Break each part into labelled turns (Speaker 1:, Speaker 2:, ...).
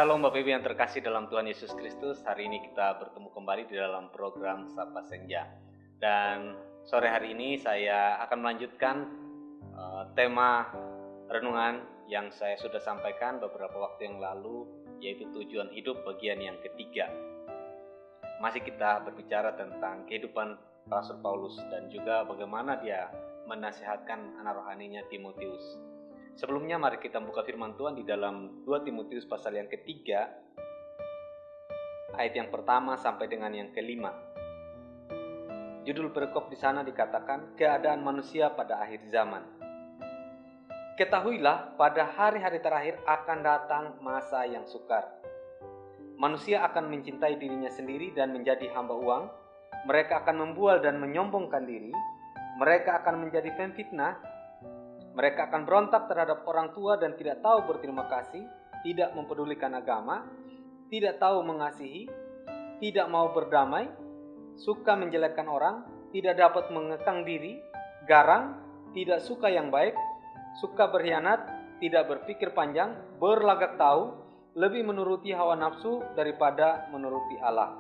Speaker 1: Shalom Bapak Ibu yang terkasih dalam Tuhan Yesus Kristus. Hari ini kita bertemu kembali di dalam program Sapa Senja. Dan sore hari ini saya akan melanjutkan tema renungan yang saya sudah sampaikan beberapa waktu yang lalu, yaitu tujuan hidup bagian yang ketiga. Masih kita berbicara tentang kehidupan Rasul Paulus dan juga bagaimana dia menasihatkan anak rohaninya Timotius. Sebelumnya mari kita buka firman Tuhan di dalam 2 Timotius pasal yang ketiga, ayat yang pertama sampai dengan yang kelima. Judul perikop di sana dikatakan, keadaan manusia pada akhir zaman. Ketahuilah, pada hari-hari terakhir akan datang masa yang sukar. Manusia akan mencintai dirinya sendiri dan menjadi hamba uang. Mereka akan membual dan menyombongkan diri. Mereka akan menjadi pemfitnah. Mereka akan berontak terhadap orang tua dan tidak tahu berterima kasih, tidak mempedulikan agama, tidak tahu mengasihi, tidak mau berdamai, suka menjelekkan orang, tidak dapat mengekang diri, garang, tidak suka yang baik, suka berkhianat, tidak berpikir panjang, berlagak tahu, lebih menuruti hawa nafsu daripada menuruti Allah.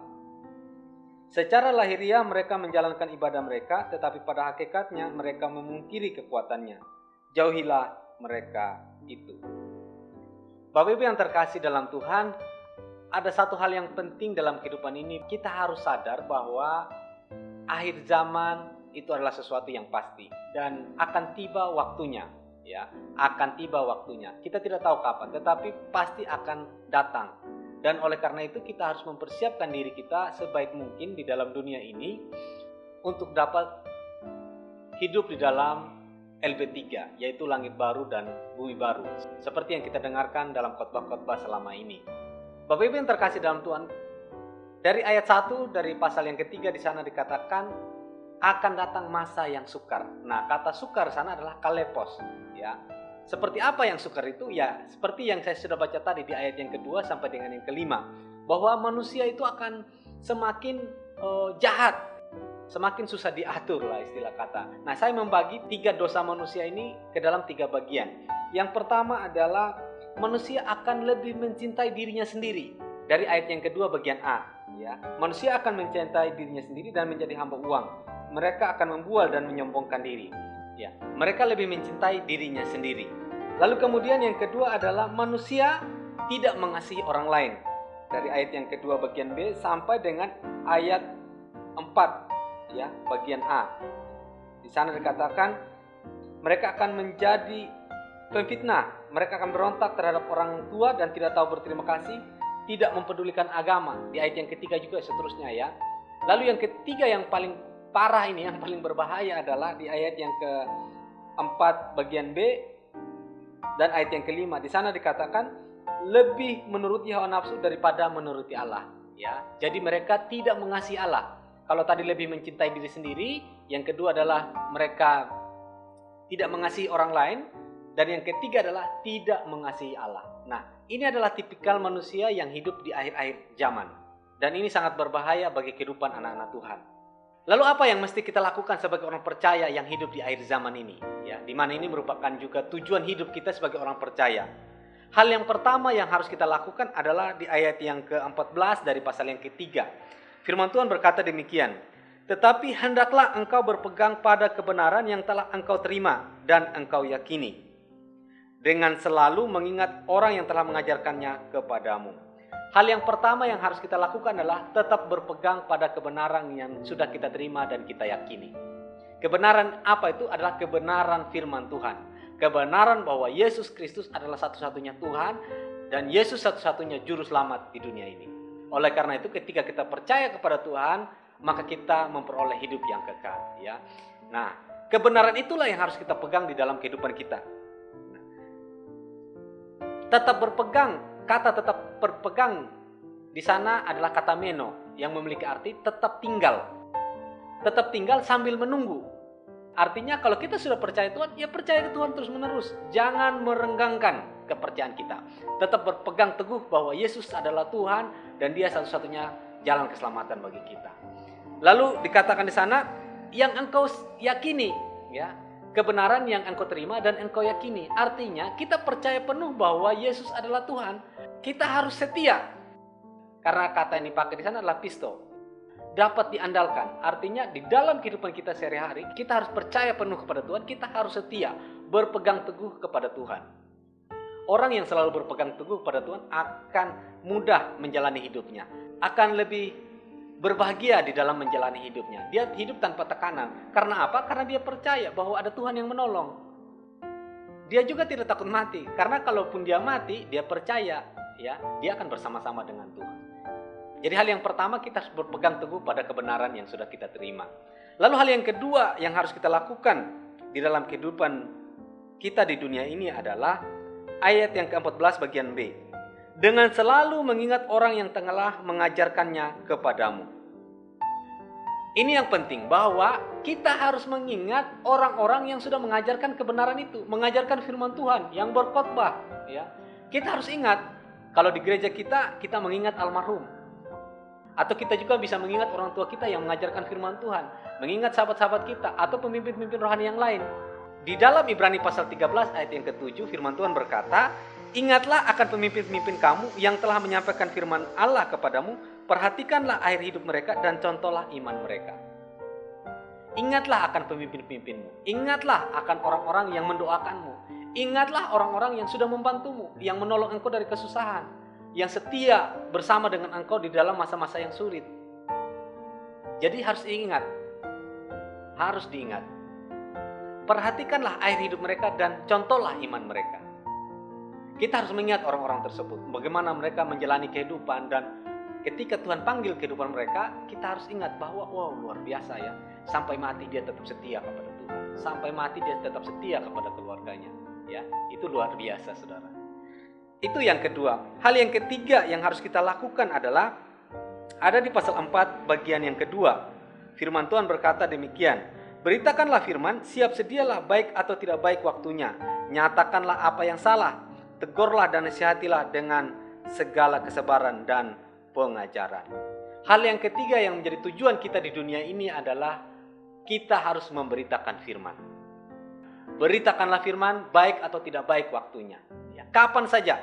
Speaker 1: Secara lahiriah mereka menjalankan ibadah mereka, tetapi pada hakikatnya mereka memungkiri kekuatannya. Jauhilah mereka itu. Bapak Ibu yang terkasih dalam Tuhan, ada satu hal yang penting dalam kehidupan ini. Kita harus sadar bahwa akhir zaman itu adalah sesuatu yang pasti dan akan tiba waktunya, ya, akan tiba waktunya. Kita tidak tahu kapan, tetapi pasti akan datang. Dan oleh karena itu kita harus mempersiapkan diri kita sebaik mungkin di dalam dunia ini untuk dapat hidup di dalam LB3, yaitu langit baru dan bumi baru, seperti yang kita dengarkan dalam khotbah-khotbah selama ini. Bapak Ibu yang terkasih dalam Tuhan, dari ayat 1 dari pasal yang ketiga di sana dikatakan akan datang masa yang sukar. Nah, kata sukar sana adalah kalepos, ya. Seperti apa yang sukar itu? Ya, seperti yang saya sudah baca tadi di ayat yang kedua sampai dengan yang kelima, bahwa manusia itu akan semakin jahat, semakin susah diatur lah istilah kata. Nah, saya membagi 3 dosa manusia ini ke dalam 3 bagian. Yang pertama adalah manusia akan lebih mencintai dirinya sendiri. Dari ayat yang kedua bagian A, ya. Manusia akan mencintai dirinya sendiri dan menjadi hamba uang. Mereka akan membual dan menyombongkan diri. Ya, mereka lebih mencintai dirinya sendiri. Lalu kemudian yang kedua adalah manusia tidak mengasihi orang lain. Dari ayat yang kedua bagian B sampai dengan ayat 4. Ya, bagian A. Di sana dikatakan mereka akan menjadi pemfitnah, mereka akan berontak terhadap orang tua dan tidak tahu berterima kasih, tidak mempedulikan agama. Di ayat yang ketiga juga seterusnya, ya. Lalu yang ketiga yang paling parah ini, yang paling berbahaya adalah di ayat yang ke-4 bagian B dan ayat yang kelima. Di sana dikatakan lebih menuruti hawa nafsu daripada menuruti Allah, ya. Jadi mereka tidak mengasihi Allah. Kalau tadi lebih mencintai diri sendiri, yang kedua adalah mereka tidak mengasihi orang lain, dan yang ketiga adalah tidak mengasihi Allah. Nah, ini adalah tipikal manusia yang hidup di akhir-akhir zaman. Dan ini sangat berbahaya bagi kehidupan anak-anak Tuhan. Lalu apa yang mesti kita lakukan sebagai orang percaya yang hidup di akhir zaman ini? Ya, di mana ini merupakan juga tujuan hidup kita sebagai orang percaya. Hal yang pertama yang harus kita lakukan adalah di ayat yang ke-14 dari pasal yang ketiga. Firman Tuhan berkata demikian, tetapi hendaklah engkau berpegang pada kebenaran yang telah engkau terima dan engkau yakini, dengan selalu mengingat orang yang telah mengajarkannya kepadamu. Hal yang pertama yang harus kita lakukan adalah tetap berpegang pada kebenaran yang sudah kita terima dan kita yakini. Kebenaran apa itu? Adalah kebenaran firman Tuhan. Kebenaran bahwa Yesus Kristus adalah satu-satunya Tuhan dan Yesus satu-satunya juru selamat di dunia ini. Oleh karena itu ketika kita percaya kepada Tuhan, maka kita memperoleh hidup yang kekal, ya. Nah, kebenaran itulah yang harus kita pegang di dalam kehidupan kita. Tetap berpegang, kata tetap berpegang di sana adalah kata meno yang memiliki arti tetap tinggal. Tetap tinggal sambil menunggu. Artinya kalau kita sudah percaya Tuhan, ya percaya ke Tuhan terus-menerus. Jangan merenggangkan kepercayaan kita. Tetap berpegang teguh bahwa Yesus adalah Tuhan dan Dia satu-satunya jalan keselamatan bagi kita. Lalu dikatakan di sana yang engkau yakini, ya. kebenaran yang engkau terima dan engkau yakini. Artinya kita percaya penuh bahwa Yesus adalah Tuhan. Kita harus setia. Karena kata yang dipakai di sana adalah pisto. Dapat diandalkan. Artinya di dalam kehidupan kita sehari-hari, kita harus percaya penuh kepada Tuhan. Kita harus setia, berpegang teguh kepada Tuhan. Orang yang selalu berpegang teguh kepada Tuhan akan mudah menjalani hidupnya. Akan lebih berbahagia di dalam menjalani hidupnya. Dia hidup tanpa tekanan. Karena apa? Karena dia percaya bahwa ada Tuhan yang menolong. Dia juga tidak takut mati. Karena kalaupun dia mati, dia percaya, ya, dia akan bersama-sama dengan Tuhan. Jadi hal yang pertama, kita harus berpegang teguh pada kebenaran yang sudah kita terima. Lalu hal yang kedua yang harus kita lakukan di dalam kehidupan kita di dunia ini adalah ayat yang ke-14 bagian B. Dengan selalu mengingat orang yang telah mengajarkannya kepadamu. Ini yang penting, bahwa kita harus mengingat orang-orang yang sudah mengajarkan kebenaran itu, mengajarkan firman Tuhan yang berkhotbah, ya. Kita harus ingat, kalau di gereja kita mengingat almarhum. Atau kita juga bisa mengingat orang tua kita yang mengajarkan firman Tuhan, mengingat sahabat-sahabat kita atau pemimpin-pemimpin rohani yang lain. Di dalam Ibrani pasal 13 ayat yang ke-7 firman Tuhan berkata, ingatlah akan pemimpin-pemimpin kamu yang telah menyampaikan firman Allah kepadamu, perhatikanlah akhir hidup mereka dan contohlah iman mereka. Ingatlah akan pemimpin-pemimpinmu, ingatlah akan orang-orang yang mendoakanmu, ingatlah orang-orang yang sudah membantumu, yang menolong engkau dari kesusahan, yang setia bersama dengan engkau di dalam masa-masa yang sulit. Jadi harus diingat. Perhatikanlah akhir hidup mereka dan contohlah iman mereka. Kita harus mengingat orang-orang tersebut, bagaimana mereka menjalani kehidupan, dan ketika Tuhan panggil kehidupan mereka, kita harus ingat bahwa wow, luar biasa ya. Sampai mati dia tetap setia kepada Tuhan. Sampai mati dia tetap setia kepada keluarganya. Ya, itu luar biasa, saudara. Itu yang kedua. Hal yang ketiga yang harus kita lakukan adalah ada di pasal 4 bagian yang kedua. Firman Tuhan berkata demikian. Beritakanlah firman, siap sedialah baik atau tidak baik waktunya. Nyatakanlah apa yang salah. Tegurlah dan nasihatilah dengan segala kesabaran dan pengajaran. Hal yang ketiga yang menjadi tujuan kita di dunia ini adalah kita harus memberitakan firman. Beritakanlah firman, baik atau tidak baik waktunya. Ya, kapan saja.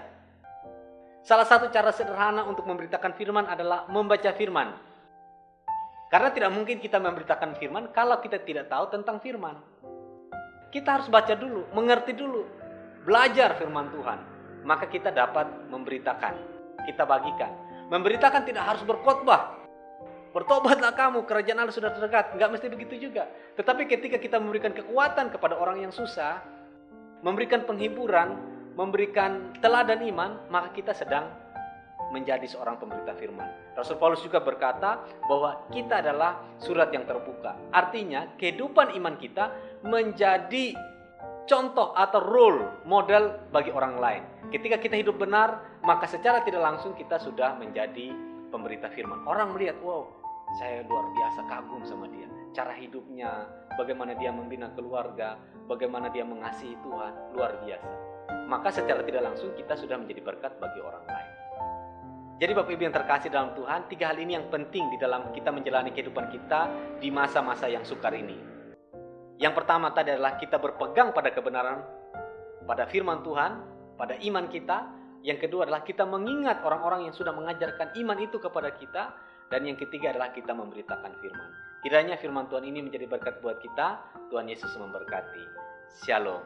Speaker 1: Salah satu cara sederhana untuk memberitakan firman adalah membaca firman. Karena tidak mungkin kita memberitakan firman kalau kita tidak tahu tentang firman. Kita harus baca dulu, mengerti dulu, belajar firman Tuhan. Maka kita dapat memberitakan, kita bagikan. Memberitakan tidak harus berkhotbah. Bertobatlah kamu, kerajaan Allah sudah terdekat. Enggak mesti begitu juga. Tetapi ketika kita memberikan kekuatan kepada orang yang susah, memberikan penghiburan, memberikan teladan iman, maka kita sedang menjadi seorang pemberita firman. Rasul Paulus juga berkata bahwa kita adalah surat yang terbuka. Artinya kehidupan iman kita menjadi contoh atau role model bagi orang lain. Ketika kita hidup benar, maka secara tidak langsung kita sudah menjadi pemberita firman. Orang melihat, wow, saya luar biasa kagum sama dia. Cara hidupnya, bagaimana dia membina keluarga, bagaimana dia mengasihi Tuhan, luar biasa. Maka secara tidak langsung kita sudah menjadi berkat bagi orang lain. Jadi Bapak Ibu yang terkasih dalam Tuhan, 3 hal ini yang penting di dalam kita menjalani kehidupan kita di masa-masa yang sukar ini. Yang pertama tadi adalah kita berpegang pada kebenaran, pada firman Tuhan, pada iman kita. Yang kedua adalah kita mengingat orang-orang yang sudah mengajarkan iman itu kepada kita. Dan yang ketiga adalah kita memberitakan firman. Kiranya firman Tuhan ini menjadi berkat buat kita. Tuhan Yesus memberkati. Shalom.